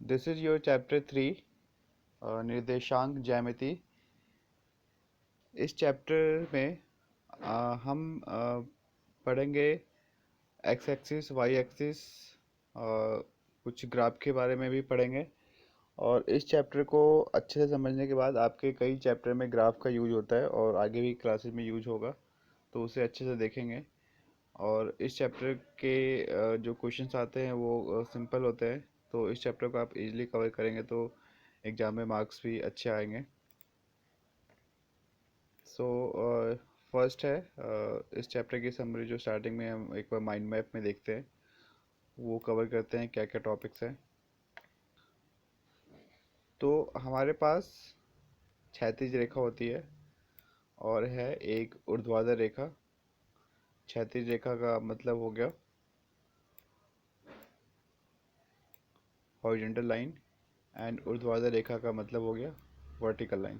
This is your chapter 3, निर्देशांक ज्यामिति। इस चैप्टर में हम पढ़ेंगे एक्स एक्सिस, वाई एक्सिस, कुछ ग्राफ के बारे में भी पढ़ेंगे। और इस चैप्टर को अच्छे से समझने के बाद आपके कई चैप्टर में ग्राफ का यूज होता है और आगे भी क्लासेस में यूज होगा, तो उसे अच्छे से देखेंगे। और इस चैप्टर के जो क्वेश्चंस आते हैं वो सिंपल होते हैं, तो इस चैप्टर को आप इजीली कवर करेंगे तो एग्ज़ाम में मार्क्स भी अच्छे आएंगे। सो फर्स्ट है इस चैप्टर की समरी, जो स्टार्टिंग में हम एक बार माइंड मैप में देखते हैं, वो कवर करते हैं क्या क्या टॉपिक्स हैं। तो हमारे पास क्षैतिज रेखा होती है और है एक ऊर्ध्वाधर रेखा। क्षैतिज रेखा का मतलब हो गया हॉरिजॉन्टल लाइन, एंड ऊर्ध्वाधर रेखा का मतलब हो गया वर्टिकल लाइन।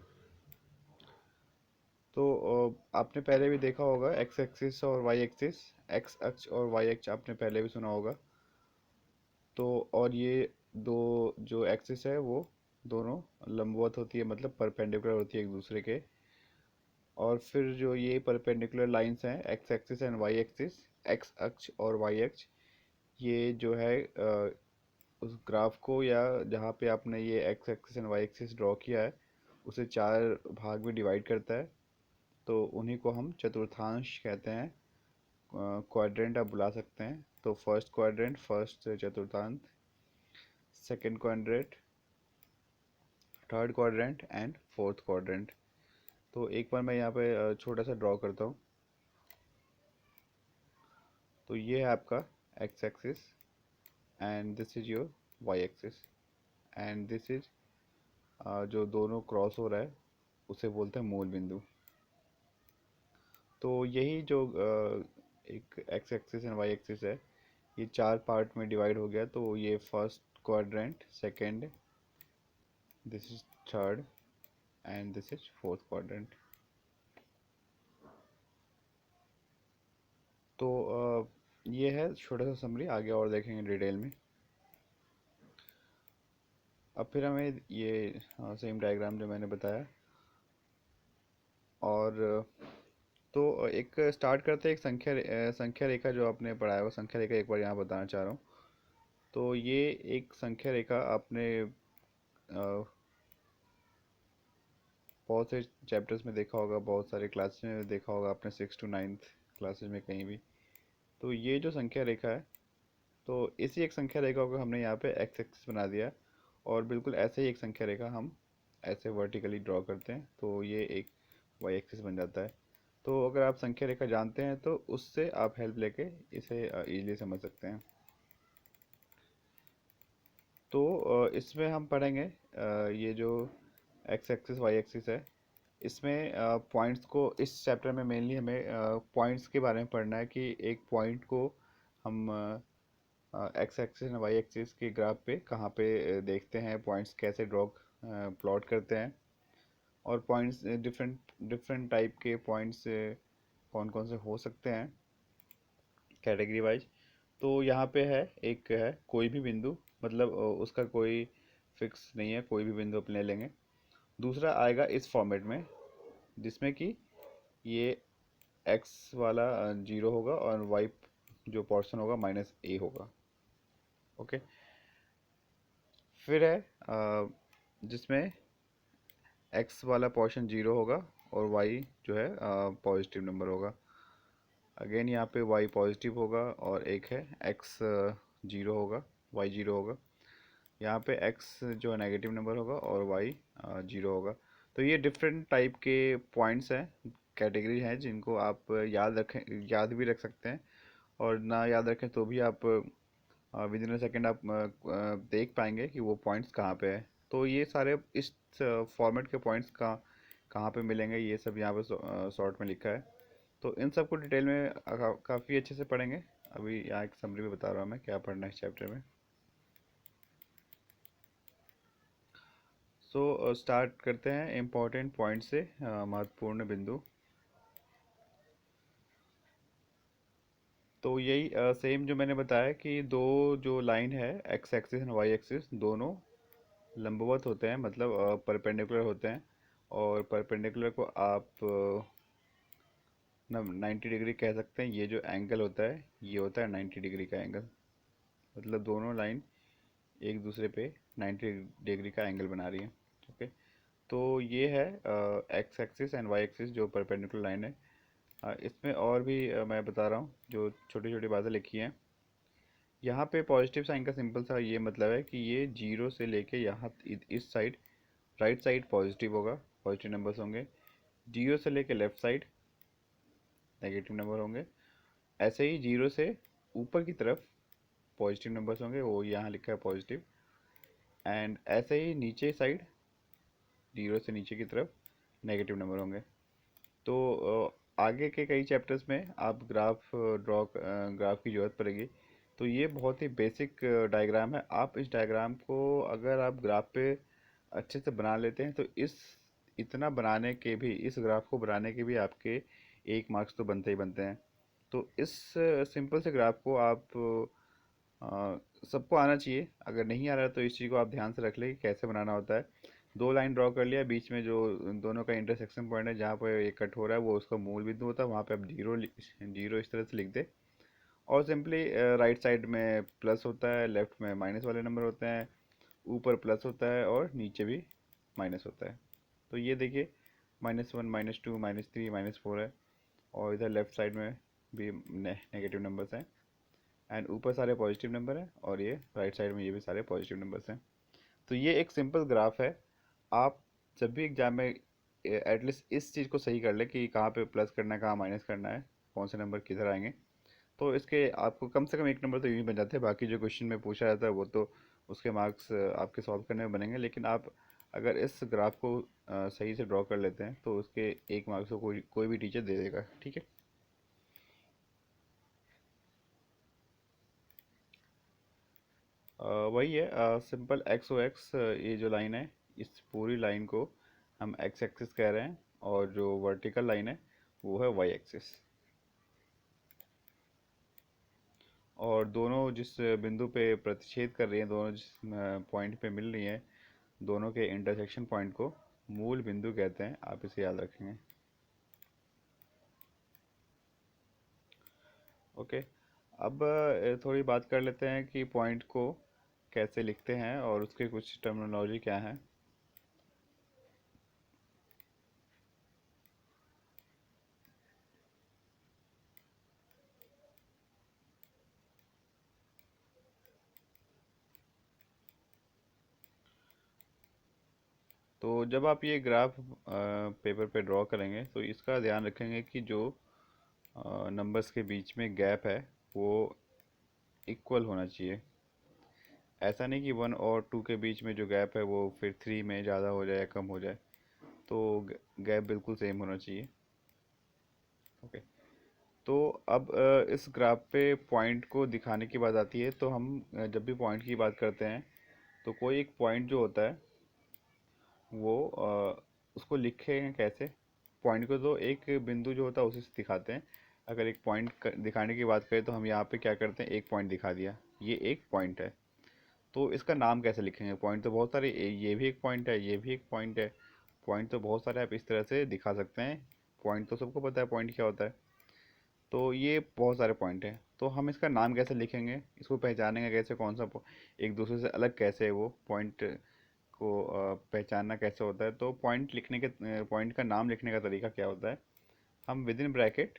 तो आपने पहले भी देखा होगा एक्स एक्सिस और वाई एक्सिस, एक्स अक्ष और वाई अक्ष आपने पहले भी सुना होगा। तो और ये दो जो एक्सिस है वो दोनों लंबवत होती है, मतलब परपेंडिकुलर होती है एक दूसरे के। और फिर जो ये परपेंडिकुलर लाइंस हैं x axis and y axis, x अक्ष और वाई अक्ष, ये जो है उस ग्राफ को, या जहाँ पे आपने ये x axis and y axis draw किया है, उसे चार भाग में डिवाइड करता है। तो उन्हीं को हम चतुर्थांश कहते हैं, क्वाड्रेंट आप बुला सकते हैं। तो फर्स्ट क्वाड्रेंट, फर्स्ट चतुर्थांश, second quadrant, third quadrant and fourth quadrant. तो एक बार मैं यहाँ पे छोटा सा ड्रॉ करता हूँ। तो ये है आपका x axis and this is your y axis, and this is जो दोनों क्रॉस हो रहा है उसे बोलते हैं मूल बिंदु। तो यही जो एक x axis and y axis है, ये चार पार्ट में डिवाइड हो गया। तो ये first quadrant, second, this is third and this is fourth quadrant. तो ये है छोटा सा समरी, आगे और देखेंगे डिटेल में। अब फिर हमें ये सेम डायग्राम जो मैंने बताया, और तो एक स्टार्ट करते हैं एक संख्या रेखा जो आपने पढ़ा है, वो संख्या रेखा एक बार यहाँ बताना चाह रहा हूँ। तो ये एक संख्या रेखा आपने बहुत से चैप्टर्स में देखा होगा, बहुत सारे क्लासेस में देखा होगा आपने, 6 to 9 क्लासेस में कहीं भी। तो ये जो संख्या रेखा है, तो इसी एक संख्या रेखा को हमने यहाँ पे एक्स एक्सिस बना दिया, और बिल्कुल ऐसे ही एक संख्या रेखा हम ऐसे वर्टिकली ड्रॉ करते हैं, तो ये एक वाई एक्सिस बन जाता है। तो अगर आप संख्या रेखा जानते हैं तो उससे आप हेल्प लेके इसे इजीली समझ सकते हैं। तो इसमें हम पढ़ेंगे ये जो एक्स एक्सिस वाई एक्सिस है, इसमें पॉइंट्स को, इस चैप्टर में मेनली हमें पॉइंट्स के बारे में पढ़ना है कि एक पॉइंट को हम एक्स एक्सिस और वाई एक्सिस के ग्राफ पे कहाँ पे देखते हैं, पॉइंट्स कैसे ड्रॉ प्लॉट करते हैं, और पॉइंट्स डिफरेंट डिफरेंट टाइप के पॉइंट्स कौन कौन से हो सकते हैं कैटेगरी वाइज। तो यहाँ पे है, एक है कोई भी बिंदु, मतलब उसका कोई फिक्स नहीं है, कोई भी बिंदु अपने लेंगे। दूसरा आएगा इस फॉर्मेट में, जिसमें कि ये एक्स वाला 0 होगा और वाई जो पोर्शन होगा -a होगा। ओके। फिर है जिसमें एक्स वाला पोर्शन 0 होगा और वाई जो है पॉजिटिव नंबर होगा। अगेन यहाँ पे वाई पॉजिटिव होगा, और एक है एक्स 0 होगा, वाई 0 होगा। यहाँ पे एक्स जो है नेगेटिव नंबर होगा और वाई 0 होगा। तो ये डिफरेंट टाइप के पॉइंट्स हैं, कैटेगरी हैं, जिनको आप याद रखें, याद भी रख सकते हैं, और ना याद रखें तो भी आप विद इन अ सेकेंड आप देख पाएंगे कि वो पॉइंट्स कहाँ पे है। तो ये सारे इस फॉर्मेट के पॉइंट्स कहाँ कहाँ पे मिलेंगे, ये सब यहाँ पे शॉर्ट में लिखा है। तो इन सब को डिटेल में काफ़ी अच्छे से पढ़ेंगे। अभी यहाँ एक समरी में बता रहा हूँ मैं क्या पढ़ना है इस चैप्टर में। सो स्टार्ट करते हैं इम्पोर्टेंट पॉइंट से, महत्वपूर्ण बिंदु। तो यही सेम जो मैंने बताया कि दो जो लाइन है x axis and y axis, दोनों लंबवत होते हैं, मतलब परपेंडिकुलर होते हैं। और परपेंडिकुलर को आप 90 डिग्री कह सकते हैं। ये जो एंगल होता है ये होता है 90 डिग्री का एंगल, मतलब दोनों लाइन एक दूसरे पे 90 डिग्री का एंगल बना रही है। ओके, तो ये है x axis and y axis जो परपेंडिकुलर लाइन है। इसमें और भी मैं बता रहा हूँ जो छोटी छोटी बातें लिखी हैं। यहाँ पे पॉजिटिव साइन का सिंपल सा ये मतलब है कि ये जीरो से लेके यहाँ इस साइड राइट साइड पॉजिटिव होगा, पॉजिटिव नंबर्स होंगे। जीरो से लेके लेफ्ट साइड नेगेटिव नंबर होंगे। ऐसे ही जीरो से ऊपर की तरफ पॉजिटिव नंबर्स होंगे, वो यहाँ लिखा है पॉजिटिव। एंड ऐसे ही नीचे साइड जीरो से नीचे की तरफ नेगेटिव नंबर होंगे। तो आगे के कई चैप्टर्स में आप ग्राफ की ज़रूरत पड़ेगी। तो ये बहुत ही बेसिक डायग्राम है। आप इस डायग्राम को अगर आप ग्राफ पे अच्छे से बना लेते हैं तो इतना बनाने के भी, इस ग्राफ को बनाने के भी आपके 1 मार्क्स तो बनते ही बनते हैं। तो इस सिंपल से ग्राफ को आप सबको आना चाहिए। अगर नहीं आ रहा तो इस चीज़ को आप ध्यान से रख लें कि कैसे बनाना होता है। 2 लाइन ड्रॉ कर लिया, बीच में जो दोनों का इंटरसेक्शन पॉइंट है जहाँ पर ये कट हो रहा है वो उसका मूल बिंदु होता है, वहाँ पे आप जीरो जीरो इस तरह से लिख दे। और सिंपली राइट साइड में प्लस होता है, लेफ्ट में माइनस वाले नंबर होते हैं, ऊपर प्लस होता है और नीचे भी माइनस होता है। तो ये देखिए -1 -2 -3 -4 है, और इधर लेफ्ट साइड में भी नेगेटिव नंबर्स हैं। एंड ऊपर सारे पॉजिटिव नंबर हैं और ये राइट साइड में ये भी सारे पॉजिटिव नंबर्स हैं। तो ये एक सिंपल ग्राफ है। आप जब भी एग्जाम में एटलीस्ट इस चीज़ को सही कर ले कि कहाँ पे प्लस करना है, कहाँ माइनस करना है, कौन से नंबर किधर आएंगे, तो इसके आपको कम से कम 1 नंबर तो यूँ ही बन जाते हैं। बाकी जो क्वेश्चन में पूछा जाता है वो तो उसके मार्क्स आपके सॉल्व करने में बनेंगे, लेकिन आप अगर इस ग्राफ को सही से ड्रॉ कर लेते हैं तो उसके 1 मार्क्स को कोई कोई भी टीचर दे देगा। ठीक है। वही है सिंपल एक्स ओ एक्स। ये जो लाइन है इस पूरी लाइन को हम एक्स एक्सिस कह रहे हैं, और जो वर्टिकल लाइन है वो है वाई एक्सिस। और दोनों जिस बिंदु पे प्रतिच्छेद कर रही हैं, दोनों जिस पॉइंट पे मिल रही हैं, दोनों के इंटरसेक्शन पॉइंट को मूल बिंदु कहते हैं। आप इसे याद रखेंगे। ओके, अब थोड़ी बात कर लेते हैं कि पॉइंट को कैसे लिखते हैं और उसके कुछ टर्मिनोलॉजी क्या है। तो जब आप ये ग्राफ पेपर पे ड्रॉ करेंगे तो इसका ध्यान रखेंगे कि जो नंबर्स के बीच में गैप है वो इक्वल होना चाहिए। ऐसा नहीं कि 1 और 2 के बीच में जो गैप है वो फिर 3 में ज़्यादा हो जाए या कम हो जाए। तो गैप बिल्कुल सेम होना चाहिए। ओके, तो अब इस ग्राफ पे पॉइंट को दिखाने की बात आती है। तो हम जब भी पॉइंट की बात करते हैं तो कोई एक पॉइंट जो होता है वो उसको लिखेंगे कैसे। पॉइंट को तो एक बिंदु जो होता है उसी से दिखाते हैं। अगर एक पॉइंट दिखाने की बात करें तो हम यहाँ पे क्या करते हैं, एक पॉइंट दिखा दिया, ये एक पॉइंट है। तो इसका नाम कैसे लिखेंगे। पॉइंट तो बहुत सारे, ये भी एक पॉइंट है, ये भी एक पॉइंट है। पॉइंट तो बहुत सारे आप इस तरह से दिखा सकते हैं। पॉइंट तो सबको पता है पॉइंट क्या होता है। तो ये बहुत सारे पॉइंट हैं, तो हम इसका नाम कैसे लिखेंगे, इसको पहचानेंगे कैसे, कौन सा एक दूसरे से अलग कैसे है वो पॉइंट को पहचानना कैसे होता है। तो पॉइंट लिखने के पॉइंट का नाम लिखने का तरीका क्या होता है, हम विद इन ब्रैकेट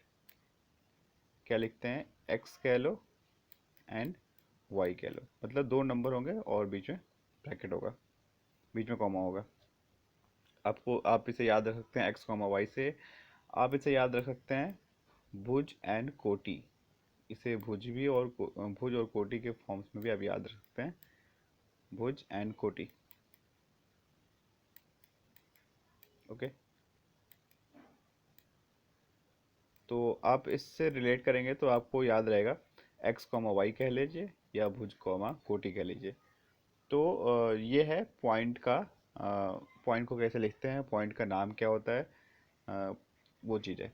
क्या लिखते हैं, एक्स कह लो एंड वाई कह लो। मतलब दो नंबर होंगे और बीच में ब्रैकेट होगा, बीच में कॉमा होगा। आपको आप इसे याद रख सकते हैं एक्स कॉमा वाई से। आप इसे याद रख सकते हैं भुज एंड कोटि। इसे भुज भी और भुज और कोटि के फॉर्म्स में भी आप याद रख सकते हैं, भुज एंड कोटि। ओके, तो आप इससे रिलेट करेंगे तो आपको याद रहेगा एक्स कॉमा वाई कह लीजिए या भुज कॉमा कोटि कह लीजिए। तो ये है पॉइंट का, पॉइंट को कैसे लिखते हैं, पॉइंट का नाम क्या होता है, अ, वो चीज़ है।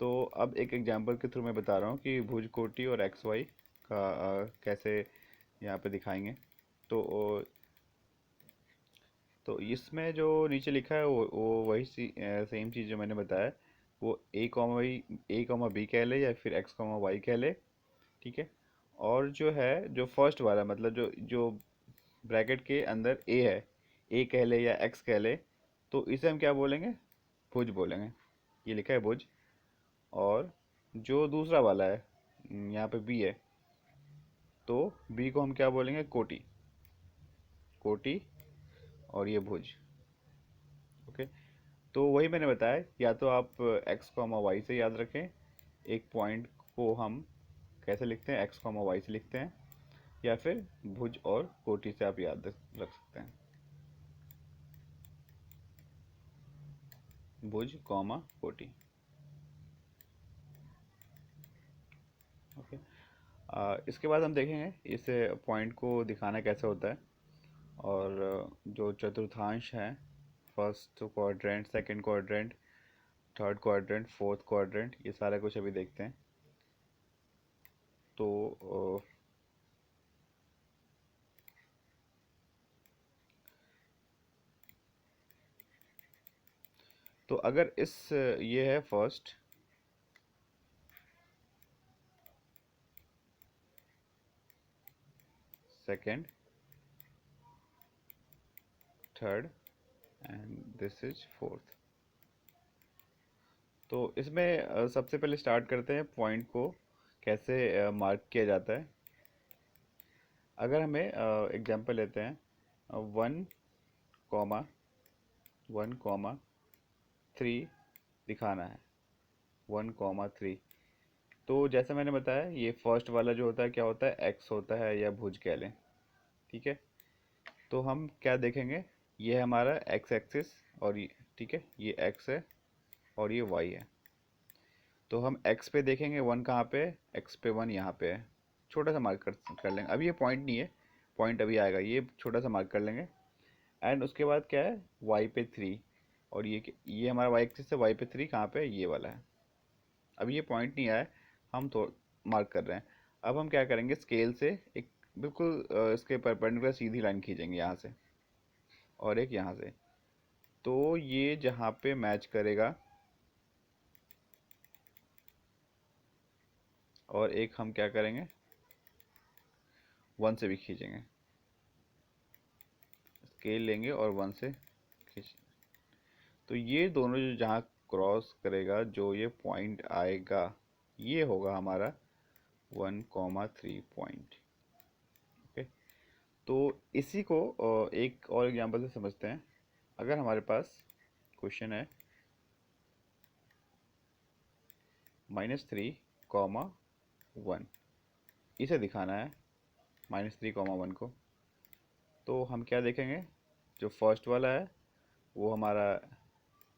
तो अब एक एग्जांपल के थ्रू मैं बता रहा हूँ कि भुज कोटि और एक्स वाई का कैसे यहाँ पे दिखाएंगे। तो तो इसमें जो नीचे लिखा है वो वही सेम चीज़ जो मैंने बताया, वो a, b कह ले या फिर x, y कह ले। ठीक है। और जो है, जो फर्स्ट वाला मतलब जो जो ब्रैकेट के अंदर a है, a कह ले या x कह ले, तो इसे हम क्या बोलेंगे? भुज बोलेंगे। ये लिखा है भुज। और जो दूसरा वाला है, यहाँ पे b है, तो b को हम क्या बोलेंगे? कोटि। कोटि। और ये भुज। ओके। तो वही मैंने बताया, या तो आप x, y से याद रखें, एक पॉइंट को हम कैसे लिखते हैं? x, y से लिखते हैं, या फिर भुज और कोटि से आप याद रख सकते हैं। भुज कॉमा कोटि। ओके। इसके बाद हम देखेंगे इस पॉइंट को दिखाना कैसे होता है। और जो चतुर्थांश है, first quadrant, second quadrant, third quadrant, fourth quadrant, ये सारा कुछ अभी देखते हैं। तो तो अगर इस ये है first, second, third and this is fourth. तो इसमें सबसे पहले स्टार्ट करते हैं पॉइंट को कैसे मार्क किया जाता है। अगर हमें एग्जांपल लेते हैं, 1, 1, 3 दिखाना है। 1, 3। तो जैसे मैंने बताया, ये फर्स्ट वाला जो होता है क्या होता है? एक्स होता है, या भुज कह लें। ठीक है। तो हम क्या देखेंगे? ये है हमारा एक्स एक्सिस, और ये, ठीक है, ये एक्स है और ये वाई है। तो हम एक्स पे देखेंगे 1 कहाँ पे है? एक्स पे 1 यहाँ पे है। छोटा सा मार्क कर लेंगे। अभी ये पॉइंट नहीं है, पॉइंट अभी आएगा, ये छोटा सा मार्क कर लेंगे। एंड उसके बाद क्या है? वाई पे 3। और ये हमारा वाई एक्सिस है, वाई पे 3 कहाँ पे है? ये वाला है। अभी ये पॉइंट नहीं आया है, हम तो मार्क कर रहे हैं। अब हम क्या करेंगे? स्केल से एक बिल्कुल इसके परपेंडिकुलर सीधी लाइन खींचेंगे यहाँ से, और एक यहाँ से। तो ये जहाँ पे मैच करेगा, और एक हम क्या करेंगे? 1 से भी खींचेंगे। स्केल लेंगे और 1 से खींच। तो ये दोनों जो जहाँ क्रॉस करेगा, जो ये पॉइंट आएगा, ये होगा हमारा 1, 3 पॉइंट। ओके। तो इसी को एक और एग्जांपल से समझते हैं। अगर हमारे पास क्वेश्चन है -3, 1, इसे दिखाना है, -3, 1 को। तो हम क्या देखेंगे? जो फर्स्ट वाला है वो हमारा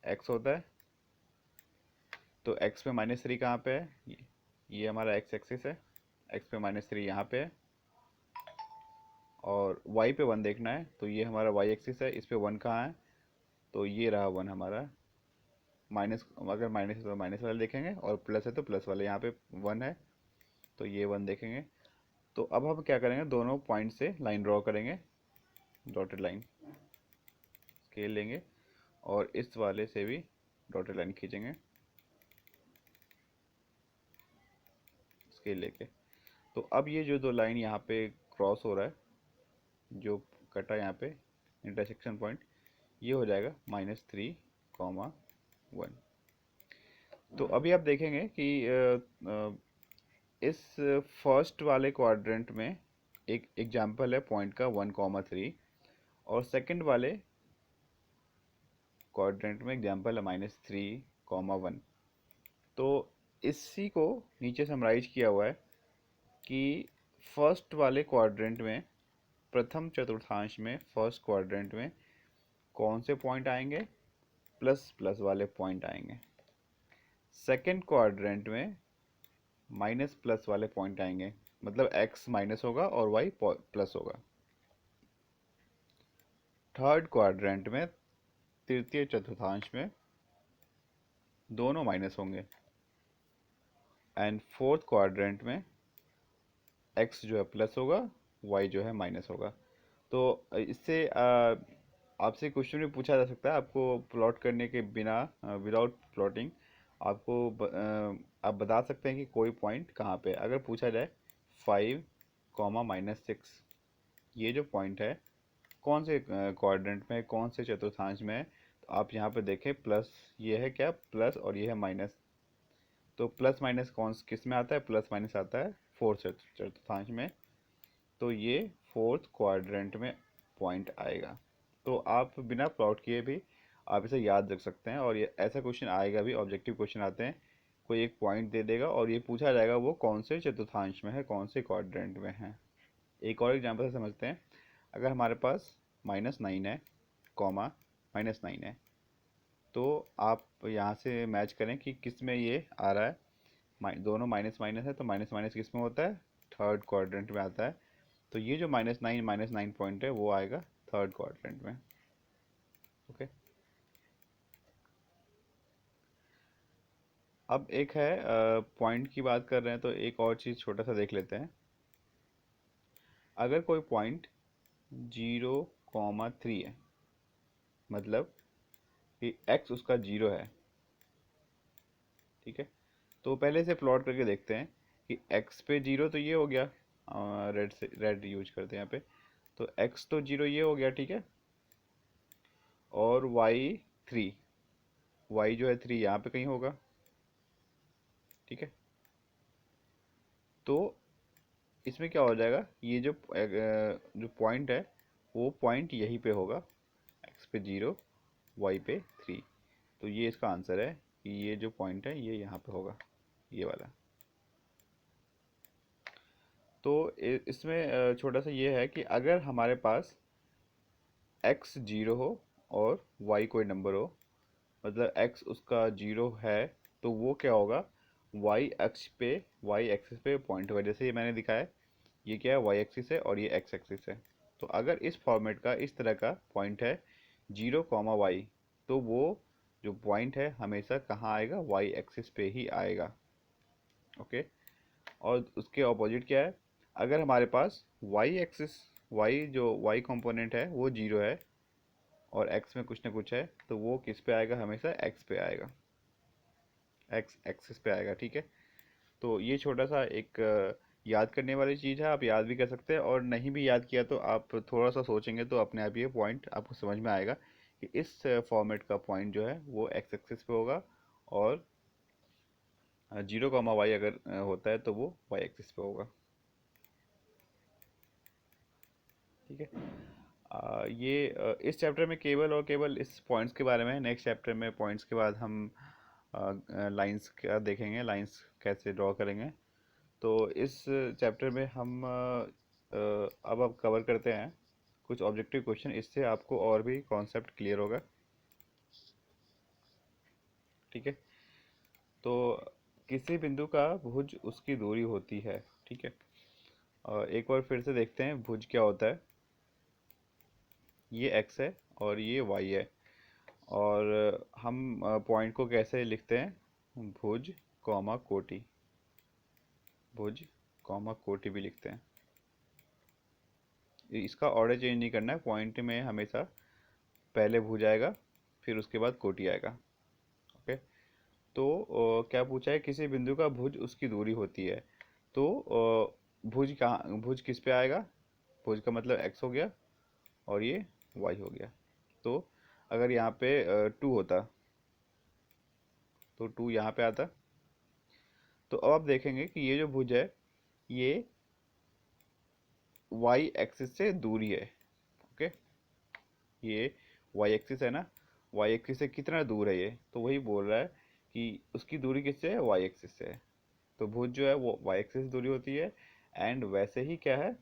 x होता है। तो x पे -3 कहाँ पे है? ये हमारा x एक्सिस है, x पे -3 यहाँ पे है। और y पे 1 देखना है, तो ये हमारा y एक्सिस है, इस पे 1 कहाँ है? तो ये रहा 1 हमारा। माइनस, अगर माइनस है तो माइनस वाले देखेंगे, और प्लस है तो प्लस वाले। यहाँ पे 1 है, तो ये 1 देखेंगे। तो अब हम क्या करेंगे? दोनों पॉइंट से लाइन ड्रॉ करेंगे, डॉटेड लाइन। स्केल लेंगे और इस वाले से भी डॉटेड लाइन खींचेंगे, स्केल लेके। तो अब ये जो दो लाइन यहाँ पे क्रॉस हो रहा है, जो कटा यहाँ पे इंटरसेक्शन पॉइंट, ये हो जाएगा -3, 1। तो अभी आप देखेंगे कि इस फर्स्ट वाले क्वाड्रेंट में एक एग्जांपल है पॉइंट का 1, 3, और सेकंड वाले क्वाड्रेंट में एग्जांपल है -3, 1। तो इसी को नीचे समराइज किया हुआ है कि फर्स्ट वाले क्वाड्रेंट में, प्रथम चतुर्थांश में, फर्स्ट क्वाड्रेंट में कौन से पॉइंट आएंगे? प्लस प्लस वाले पॉइंट आएंगे। सेकंड क्वाड्रेंट में माइनस प्लस वाले पॉइंट आएंगे, मतलब x माइनस होगा और y प्लस होगा। थर्ड क्वाड्रेंट में, तृतीय चतुर्थांश में, दोनों माइनस होंगे। एंड फोर्थ क्वाड्रेंट में x जो है प्लस होगा, y जो है माइनस होगा। तो इससे आपसे क्वेश्चन भी पूछा जा सकता है आपको प्लॉट करने के बिना, विदाउट प्लॉटिंग आपको आप बता सकते हैं कि कोई पॉइंट कहाँ पे है। अगर पूछा जाए 5, -6 ये जो पॉइंट है कौन से क्वाड्रेंट में है, कौन से चतुर्थांश में है, तो आप यहाँ पे देखें प्लस, ये है क्या प्लस और ये है माइनस। तो प्लस माइनस कौन किस में आता है, प्लस माइनस आता है फोर्थ चतुर्थांश में। तो ये फोर्थ क्वाड्रेंट में पॉइंट आएगा। तो आप बिना प्लॉट किए भी आप इसे याद रख सकते हैं, और ये ऐसा क्वेश्चन आएगा भी, ऑब्जेक्टिव क्वेश्चन आते हैं, कोई एक पॉइंट दे देगा और ये पूछा जाएगा वो कौन से चतुर्थांश में है, कौन से क्वाड्रेंट में है। एक और एग्जांपल से समझते हैं। अगर हमारे पास -9 है, कॉमा -9 है, तो आप यहाँ से मैच करें कि किस में ये आ रहा है। दोनों माइनस माइनस है, तो माइनस माइनस किस में होता है, थर्ड क्वाड्रेंट में आता है। तो ये जो -9 पॉइंट है वो आएगा थर्ड क्वाड्रेंट में। ओके। अब एक है, पॉइंट की बात कर रहे हैं तो एक और चीज़ छोटा सा देख लेते हैं। अगर कोई पॉइंट 0,3 है, मतलब कि x उसका 0 है, ठीक है। तो पहले से प्लॉट करके देखते हैं कि x पे 0 तो ये हो गया, रेड से रेड यूज करते हैं यहाँ पे। तो x तो 0 ये हो गया, ठीक है। और y जो है 3 यहाँ पे कहीं होगा, ठीक है। तो इसमें क्या हो जाएगा, ये जो पॉइंट है वो पॉइंट यहीं पे होगा, x पे 0 y पे 3। तो ये इसका आंसर है कि ये जो पॉइंट है ये यहाँ पे होगा, ये वाला। तो इसमें छोटा सा ये है कि अगर हमारे पास x 0 हो और y कोई नंबर हो, मतलब x उसका 0 है, तो वो क्या होगा, y अक्ष पे, y एक्सिस पे पॉइंट होगा। जैसे ये मैंने दिखाया, ये क्या है, y एक्सिस है और ये x एक्सिस है। तो अगर इस फॉर्मेट का इस तरह का पॉइंट है 0, y, तो वो जो पॉइंट है हमेशा कहाँ आएगा, y एक्सिस पे ही आएगा। ओके। और उसके ऑपोजिट क्या है, अगर हमारे पास y एक्सिस, y जो y कंपोनेंट है वो 0 है और x में कुछ ना कुछ है, तो वो किस पे आएगा, हमेशा x पे आएगा, x एक्सिस पे आएगा, ठीक है। तो ये छोटा सा एक याद करने वाली चीज़ है, आप याद भी कर सकते हैं, और नहीं भी याद किया तो आप थोड़ा सा सोचेंगे तो अपने आप ये पॉइंट आपको समझ में आएगा कि इस फॉर्मेट का पॉइंट जो है वो x एक्सिस पे होगा, और 0, y अगर होता है तो वो y एक्सिस पे होगा, ठीक है। इस चैप्टर में केवल और केवल इस पॉइंट्स के बारे में है। नेक्स्ट चैप्टर में पॉइंट्स के बाद हम लाइंस का देखेंगे, लाइंस कैसे ड्रॉ करेंगे। तो इस चैप्टर में हम अब कवर करते हैं कुछ ऑब्जेक्टिव क्वेश्चन, इससे आपको और भी कॉन्सेप्ट क्लियर होगा, ठीक है। तो किसी बिंदु का भुज उसकी दूरी होती है, ठीक है। एक बार फिर से देखते हैं भुज क्या होता है। ये x है और ये y है, और हम पॉइंट को कैसे लिखते हैं, भुज कॉमा कोटि, भुज कॉमा कोटि भी लिखते हैं। इसका ऑर्डर चेंज नहीं करना है, पॉइंट में हमेशा पहले भुज आएगा फिर उसके बाद कोटि आएगा। ओके। तो क्या पूछा है, किसी बिंदु का भुज उसकी दूरी होती है। तो भुज कहाँ, भुज किस पे आएगा, भुज का मतलब x हो गया और ये y हो गया। तो अगर यहाँ पे 2 होता तो 2 यहाँ पे आता। तो अब आप देखेंगे कि ये जो भुज है ये y एक्सिस से दूरी है। ओके। ये y एक्सिस है ना, y एक्सिस से कितना दूर है, ये तो वही बोल रहा है कि उसकी दूरी किससे है, y एक्सिस से है। तो भुज जो है वो y एक्सिस से दूरी होती है। एंड वैसे ही क्या है,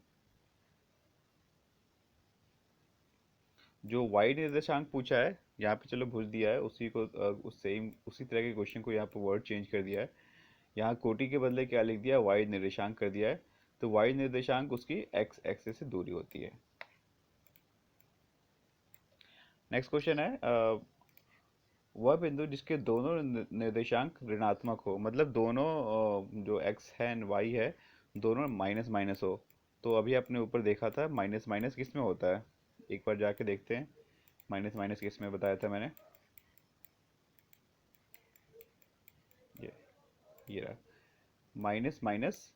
जो y निर्देशांक पूछा है यहाँ पे, चलो भुज दिया है उसी को, उस सेम उसी तरह के क्वेश्चन को यहाँ पे वर्ड चेंज कर दिया है। यहाँ कोटि के बदले क्या लिख दिया, y निर्देशांक कर दिया है। तो y निर्देशांक उसकी x एक्सिस से दूरी होती है। नेक्स्ट क्वेश्चन है, वह बिंदु जिसके दोनों निर्देशांक ऋणात्मक हो, मतलब दोनों जो x है एंड y है दोनों माइनस माइनस हो। तो अभी आपने ऊपर देखा था माइनस माइनस किस में होता है, एक बार जाके देखते हैं। माइनस माइनस किस में बताया था मैंने, ये ये रहा, माइनस माइनस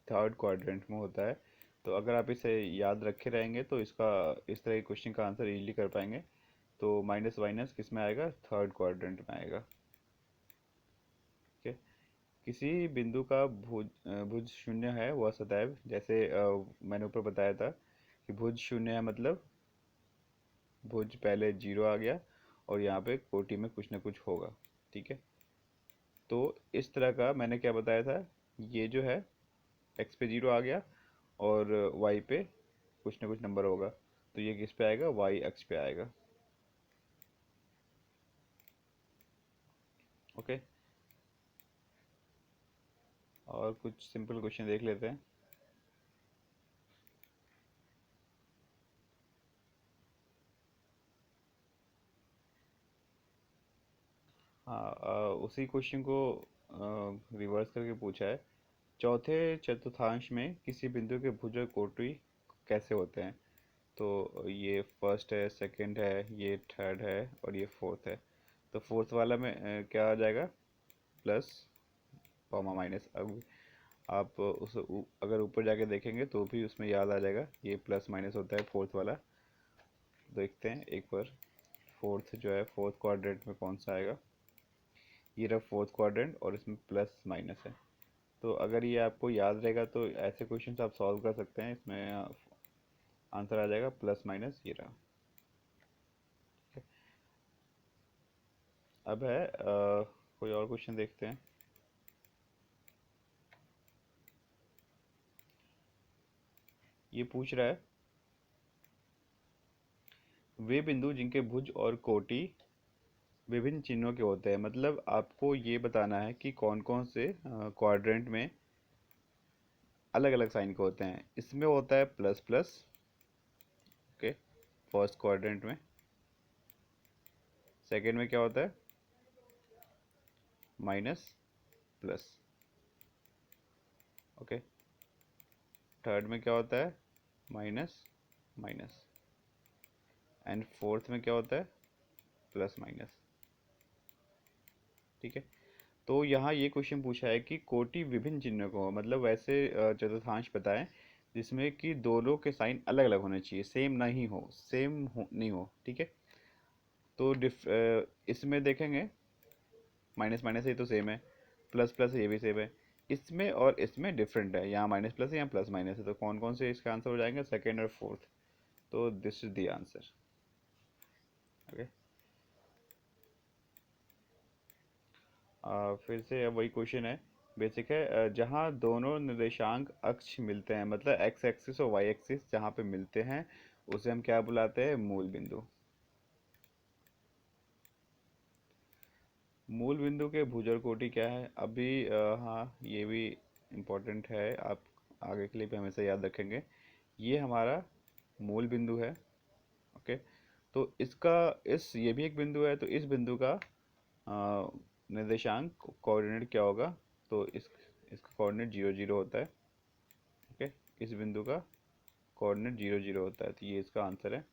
थर्ड क्वाड्रेंट में होता है। तो अगर आप इसे याद रखे रहेंगे तो इसका इस तरह के क्वेश्चन का आंसर इजीली कर पाएंगे। तो माइनस माइनस किस में आएगा, थर्ड क्वाड्रेंट में आएगा। ठीक है। किसी बिंदु का भुज शून्य है वह सदैव, जैसे मैंने ऊपर बताया था कि भुज शून्य है मतलब भुज पहले जीरो आ गया और यहाँ पे कोटि में कुछ ना कुछ होगा। ठीक है। तो इस तरह का मैंने क्या बताया था, ये जो है एक्स पे जीरो आ गया और वाई पे कुछ ना कुछ नंबर होगा, तो ये किस पे आएगा, वाई अक्ष पे आएगा। ओके। और कुछ सिंपल क्वेश्चन देख लेते हैं। हाँ, उसी क्वेश्चन को रिवर्स करके पूछा है। चौथे चतुर्थांश में किसी बिंदु के भुज और कोटि कैसे होते हैं। तो ये फर्स्ट है, सेकंड है, ये थर्ड है और ये फोर्थ है। तो फोर्थ वाला में क्या आ जाएगा, प्लस कॉमा माइनस। अब आप अगर ऊपर जाके देखेंगे तो भी उसमें याद आ जाएगा, ये प्लस माइनस होता है फोर्थ वाला। देखते हैं एक बार, फोर्थ जो है फोर्थ क्वाड्रेंट में कौन सा आएगा, ये रहा फोर्थ क्वाड्रेंट और इसमें प्लस माइनस है। तो अगर ये आपको याद रहेगा तो ऐसे क्वेश्चंस आप सॉल्व कर सकते हैं। इसमें आंसर आ जाएगा प्लस माइनस, ये रहा। अब है कोई और क्वेश्चन देखते हैं। ये पूछ रहा है, वे बिंदु जिनके भुज और कोटि विभिन्न चिन्हों के होते हैं, मतलब आपको ये बताना है कि कौन कौन से क्वाड्रेंट में अलग अलग साइन के होते हैं। इसमें होता है plus plus, okay, first quadrant में। सेकंड में क्या होता है, माइनस प्लस, ओके। थर्ड में क्या होता है, माइनस माइनस। एंड फोर्थ में क्या होता है, प्लस माइनस। ठीक है। तो यहाँ ये क्वेश्चन पूछा है कि कोटि विभिन्न चिन्हों को हो, मतलब वैसे चतुर्थांश बताएं जिसमें कि दोनों के साइन अलग अलग होने चाहिए, सेम नहीं हो, नहीं हो। ठीक है। तो इसमें देखेंगे माइनस माइनस ये तो सेम है, प्लस प्लस ये भी सेम है। इसमें और इसमें डिफरेंट है, यहाँ माइनस प्लस है, यहाँ प्लस माइनस है। तो कौन कौन से इसका आंसर हो जाएंगे, सेकेंड और फोर्थ। तो this is the answer. Okay. फिर से अब वही क्वेश्चन है, बेसिक है। जहाँ दोनों निर्देशांक अक्ष मिलते हैं, मतलब एक्स एक्सिस और वाई एक्सिस जहाँ पे मिलते हैं, उसे हम क्या बुलाते हैं, मूल बिंदु। मूल बिंदु के भुजर कोटि क्या है, अभी हाँ ये भी इम्पोर्टेंट है, आप आगे के लिए भी हमेशा याद रखेंगे। ये हमारा मूल बिंदु है। ओके। तो इसका इस ये भी एक बिंदु है, तो इस बिंदु का अ, निर्देशांक कोऑर्डिनेट क्या होगा, तो इसका कोऑर्डिनेट जीरो जीरो होता है। ओके। इस बिंदु का कोऑर्डिनेट जीरो जीरो होता है, तो ये इसका आंसर है।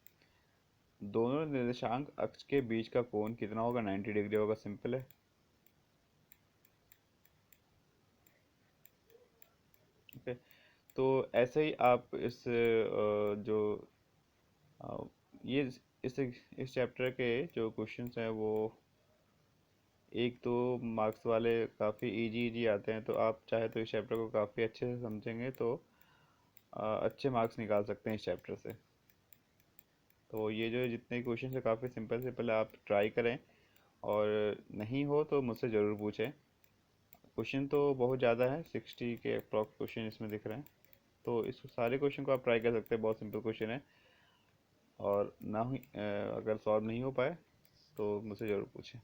दोनों निर्देशांक अक्ष के बीच का कोण कितना होगा, 90 डिग्री होगा, सिंपल है। ओके। तो ऐसे ही आप जो अ, ये इस चैप्टर के जो क्वेश्चंस हैं वो एक दो मार्क्स वाले काफ़ी इजी इजी आते हैं। तो आप चाहे तो इस चैप्टर को काफ़ी अच्छे से समझेंगे तो अच्छे मार्क्स निकाल सकते हैं इस चैप्टर से। तो ये जो जितने क्वेश्चन है काफ़ी सिंपल सिंपल, आप ट्राई करें और नहीं हो तो मुझसे ज़रूर पूछें। क्वेश्चन तो बहुत ज़्यादा है, 60 के अप्रॉक्स क्वेश्चन इसमें दिख रहे हैं। तो इस सारे क्वेश्चन को आप ट्राई कर सकते हैं, बहुत सिंपल क्वेश्चन है। और ना ही अगर सॉल्व नहीं हो पाए तो मुझसे ज़रूर पूछें।